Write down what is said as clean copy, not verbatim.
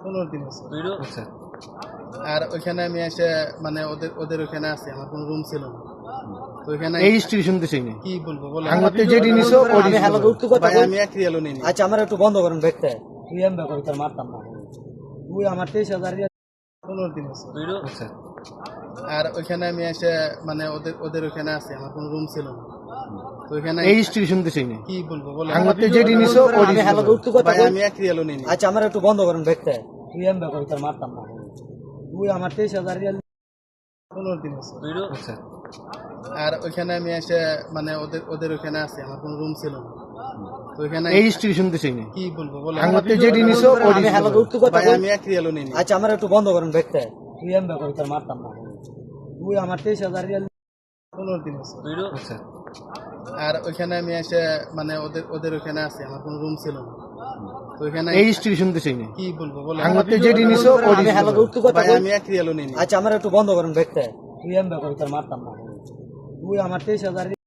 15 দিন আছে। আচ্ছা। আর ওইখানে আমি এসে মানে ওদের ওইখানে আছি, আমার কোনো রুম ছিল না। তো ওইখানে এই হিস্ট্রি শুনতে চাই না। কি বলবো বলে আঙ্গুতে যে জিনিসও ওই আমি হ্যালো উত্তর কথা ভাই বল। আমি 1 রিয়ালও নিইনি। আচ্ছা আমার একটু বন্ধ করেন দেখতে। তুই এমবে করে তোর মারতাম না। তুই আমার 23,000 রিয়াল 15 দিন আছে। আচ্ছা। আর ওইখানে আমি এসে মানে ওদের ওইখানে আছি, আমার কোনো রুম ছিল না। তো ওইখানে এই হিস্ট্রি শুনতে চাই না। কি বলবো বলে আঙ্গুতে যে জিনিসও ওই আমি হ্যালো উত্তর কথা ভাই বল। আমি 1 রিয়ালও নিইনি। আচ্ছা আমার একটু বন্ধ করেন দেখতে। তুই এমবে করে তোর মারতাম না। তুই আমার 23,000 রিয়াল 15 দিন আছে। আচ্ছা। আর ওইখানে আমি এসে মানে ওদের ওইখানে আছি, আমার কোনো রুম ছিল না। তো ওইখানে এই হিস্ট্রি শুনতে চাই না। কি বলবো বলে আঙ্গুতে যে জিনিসও ওই আমি হ্যালো উত্তর কথা ভাই বল। আমি 1 রিয়ালও নিইনি। আচ্ছা আমার একটু বন্ধ করেন দেখতে। তুই এমবে করে তোর মারতাম না। তুই আমার 23,000 রিয়াল 15 দিন আছে। আচ্ছা। আর ওইখানে আমি এসে মানে ওদের ওইখানে আছি, আমার কোনো রুম ছিল না। তো ওইখানে এই হিস্ট্রি শুনতে চাই না। কি বলবো বলে আঙ্গুতে যে জিনিসও ওই আমি হ্যালো উত্তর কথা ভাই বল। আমি 1 রিয়ালও নিইনি। আচ্ছা আমার একটু বন্ধ করেন দেখতে। তুই এমবে করে তোর মারতাম না। তুই আমার 23,000